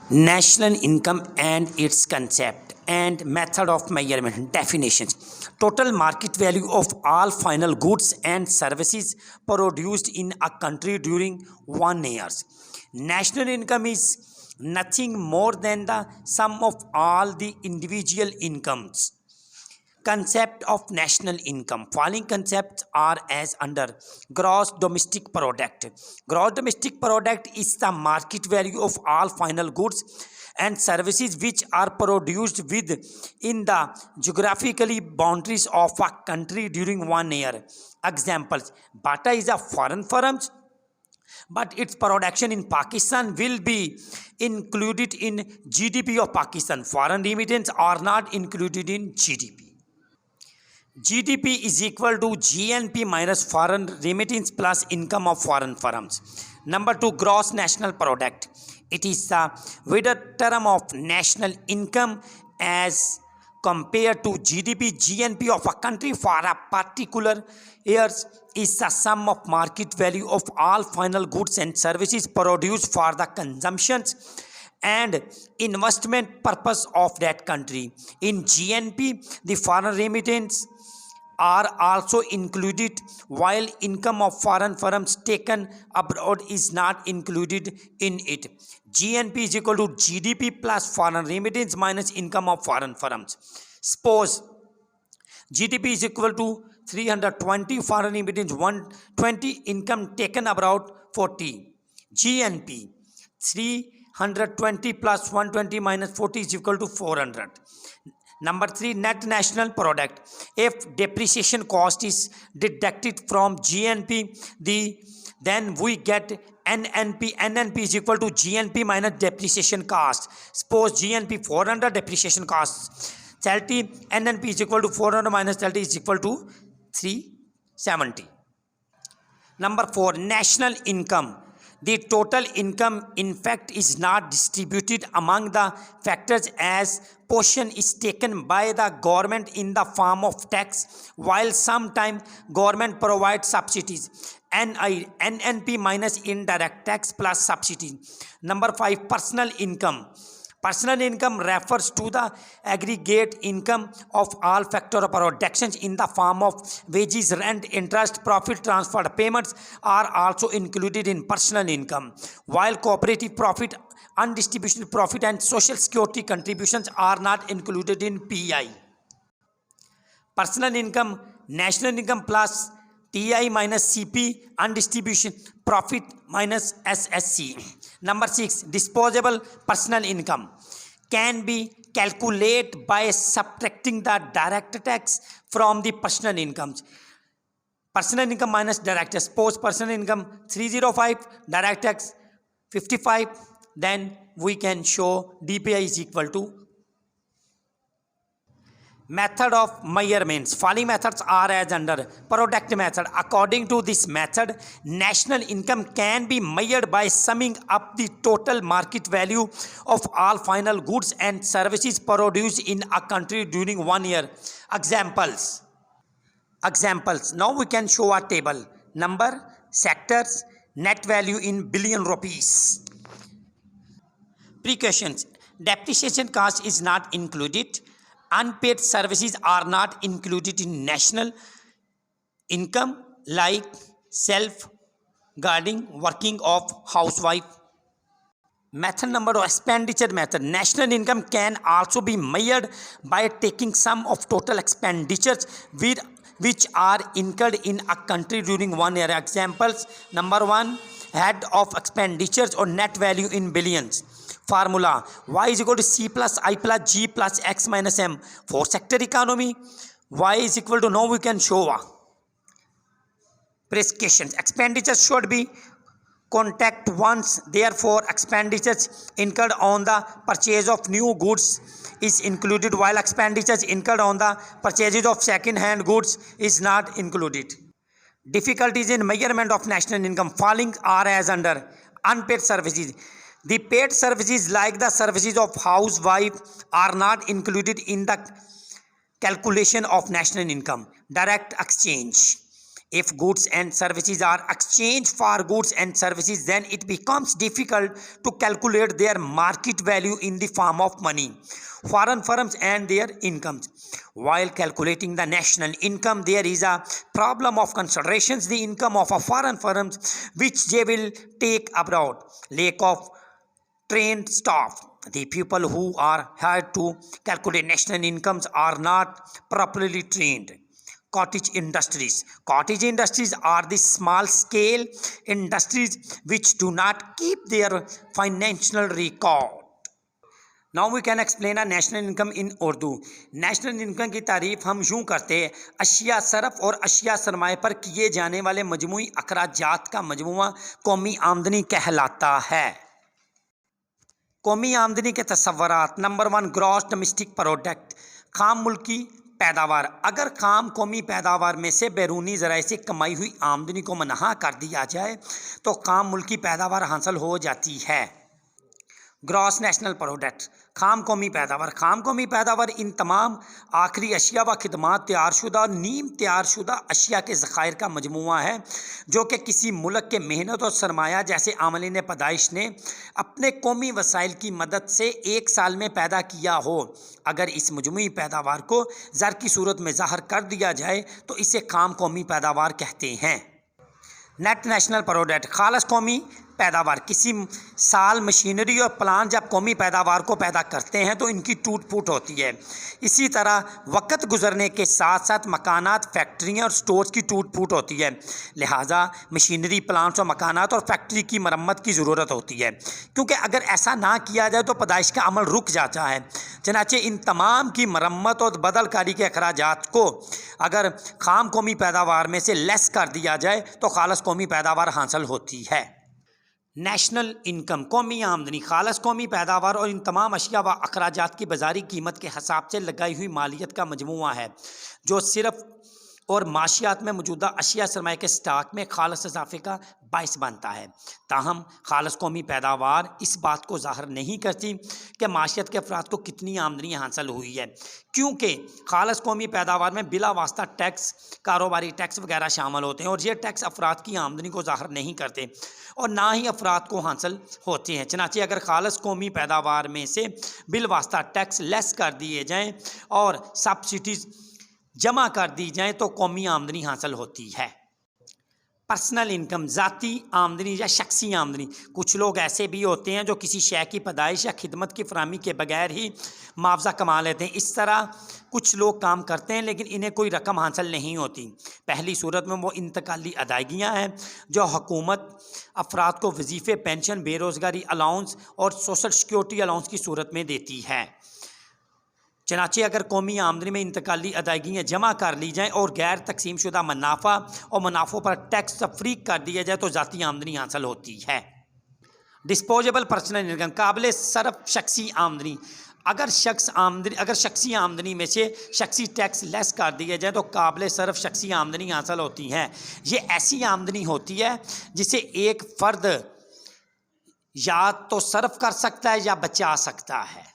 National income and its concept and method of measurement. Definitions: total market value of all final goods and services produced in a country during 1 year. National income is nothing more than the sum of all the individual incomes. Concept of national income. Following concepts are as under: gross domestic product. Gross domestic product is the market value of all final goods and services which are produced within the geographically boundaries of a country during 1 year. Examples: Bata is a foreign firm, but its production in Pakistan will be included in GDP of Pakistan. Foreign remittance are not included in GDP. GDP is equal to GNP minus foreign remittance plus income of foreign firms. Number two, gross national product. It is the wider term of national income as compared to GDP. GNP of a country for a particular year is the sum of market value of all final goods and services produced for the consumptions and investment purpose of that country. In GNP, the foreign remittance are also included, while income of foreign firms taken abroad is not included in it. GNP is equal to GDP plus foreign remittance minus income of foreign firms. Suppose GDP is equal to 320, foreign remittance 120, income taken abroad 40. GNP 320 plus 120 minus 40 is equal to 400. Number three, net national product. If depreciation cost is deducted from GNP, then we get NNP. NNP is equal to GNP minus depreciation cost. Suppose GNP 400, depreciation cost 30, NNP is equal to 400 minus 30 is equal to 370. Number four, national income. The total income, in fact, is not distributed among the factors as portion is taken by the government in the form of tax, while sometimes government provides subsidies. NNP minus indirect tax plus subsidy. Number five, personal income. Personal income refers to the aggregate income of all factors of productions in the form of wages, rent, interest, profit transfer payments are also included in personal income, while cooperative profit, undistributed profit and social security contributions are not included in PI. Personal income, national income plus TI minus CP, undistribution profit minus SSC. Number six, disposable personal income can be calculated by subtracting the direct tax from the personal incomes. Personal income minus direct tax. Suppose personal income 305, direct tax 55, then we can show DPI is equal to. Method of measurements. Following methods are as under: product method. According to this method, national income can be measured by summing up the total market value of all final goods and services produced in a country during 1 year. Examples. Now we can show a table. Number, sectors, net value in billion rupees. Precautions. Depreciation cost is not included. Unpaid services are not included in national income, like self-guarding, working of housewife. Method number two, expenditure method. National income can also be measured by taking sum of total expenditures which are incurred in a country during 1 year. Examples: number one, head of expenditures or net value in billions. Formula: Y is equal to C plus I plus G plus X minus M. For sector economy, Y is equal to, now we can show prescriptions. Expenditures should be contact ones, therefore expenditures incurred on the purchase of new goods is included, while expenditures incurred on the purchases of second hand goods is not included. Difficulties in measurement of national income. Following are as under: unpaid services. The paid services like the services of housewife are not included in the calculation of national income. Direct exchange. If goods and services are exchanged for goods and services, then it becomes difficult to calculate their market value in the form of money. Foreign firms and their incomes. While calculating the national income, there is a problem of considerations. The income of a foreign firms which they will take abroad. Lack of trained staff. The people who are hired to calculate national incomes are not properly trained. Cottage industries. Cottage industries are the small scale industries which do not keep their financial record. Now we can explain a national income in Urdu. National income की तारीफ हम यूँ करते हैं, अशिया Surf और अशिया सरमाए पर किए जाने वाले मजमूई अखराजात का मजमुआ कौमी आमदनी कहलाता है। कौमी आमदनी के तस्वरात। नंबर 1, ग्रॉस डोमेस्टिक प्रोडक्ट, खाम मुल्की पैदावार। अगर खाम कौमी पैदावार में से बैरूनी ज़राए से कमाई हुई आमदनी को मनहा कर दिया जाए तो खाम मुल्की पैदावार हासिल हो जाती है। ग्रॉस नेशनल प्रोडक्ट, खाम कौमी पैदावार। खाम कौमी पैदावार इन तमाम आखिरी अशिया व खिदमात, तैयारशुदा और नीम तैयारशुदा अशिया के ज़खायर का मजमूआ है जो कि किसी मुल्क के मेहनत और सरमाया जैसे आमलीन पैदाइश ने अपने कौमी वसाइल की मदद से एक साल में पैदा किया हो। अगर इस मजमूई पैदावार को ज़र की सूरत में ज़ाहिर कर दिया जाए तो इसे खाम कौमी पैदावार कहते हैं। नेट नेशनल प्रोडक्ट, खालस कौमी पैदावार। किसी साल मशीनरी और प्लांट जब कौमी पैदावार को पैदा करते हैं तो इनकी टूट फूट होती है। इसी तरह वक्त गुजरने के साथ साथ मकानात, फैक्ट्रियाँ और स्टोर्स की टूट फूट होती है। लिहाजा मशीनरी, प्लांट्स और मकानात और फैक्ट्री की मरम्मत की ज़रूरत होती है, क्योंकि अगर ऐसा ना किया जाए तो पैदाइश का अमल रुक जाता है। चनाचे इन तमाम की मरम्मत और बदलकारी के अखराजात को अगर खाम कौमी पैदावार में से लेस कर दिया जाए तो खालस कौमी पैदावार हासिल होती है। नेशनल इनकम, कौमी आमदनी, खालस कौमी पैदावार और इन तमाम अशिया व अखराजात की बाज़ारी कीमत के हिसाब से लगाई हुई मालियत का मजमूआ है जो सिर्फ और माशियात में मौजूदा अशिया सरमाए के स्टॉक में खालस इजाफे का बायस बनता है। ताहम खालस कौमी पैदावार इस बात को ज़ाहिर नहीं करती कि माशियत के अफराद को कितनी आमदनी हासिल हुई है, क्योंकि खालस कौमी पैदावार में बिला वास्ता टैक्स, कारोबारी टैक्स वगैरह शामिल होते हैं और ये टैक्स अफराद की आमदनी को ज़ाहिर नहीं करते और ना ही अफराद को हासिल होते हैं। चनाचे अगर खालस कौमी पैदावार में से बिल वास्ता टैक्स लेस कर दिए जाएँ और सब्सिडीज़ जमा कर दी जाए तो कौमी आमदनी हासिल होती है। पर्सनल इनकम, ज़ाती आमदनी या शख्सी आमदनी। कुछ लोग ऐसे भी होते हैं जो किसी शय की पैदाइश या खिदमत की फराहमी के बगैर ही मुआवजा कमा लेते हैं। इस तरह कुछ लोग काम करते हैं लेकिन इन्हें कोई रकम हासिल नहीं होती। पहली सूरत में वो इंतकाली अदायगियाँ हैं जो हुकूमत अफराद को वजीफ़े, पेंशन, बेरोज़गारी अलाउंस और सोशल सिक्योरिटी अलाउंस की सूरत में देती है। चनाचे अगर कौमी आमदनी में इंतकाली अदायगियाँ जमा कर ली जाएँ और गैर तकसीम शुदा मुनाफा और मुनाफों पर टैक्स तफरीक कर दिया जाए तो ज़ाती आमदनी हासिल होती है। डिस्पोजेबल पर्सनल इनकम, काबिल सरफ शख्सी आमदनी। अगर शख्सी आमदनी में से शख्सी टैक्स लेस कर दिया जाए तो काबिल सरफ शख्सी आमदनी हासिल होती है। ये ऐसी आमदनी होती है जिसे एक फ़र्द या तो सर्फ कर सकता है या बचा सकता है।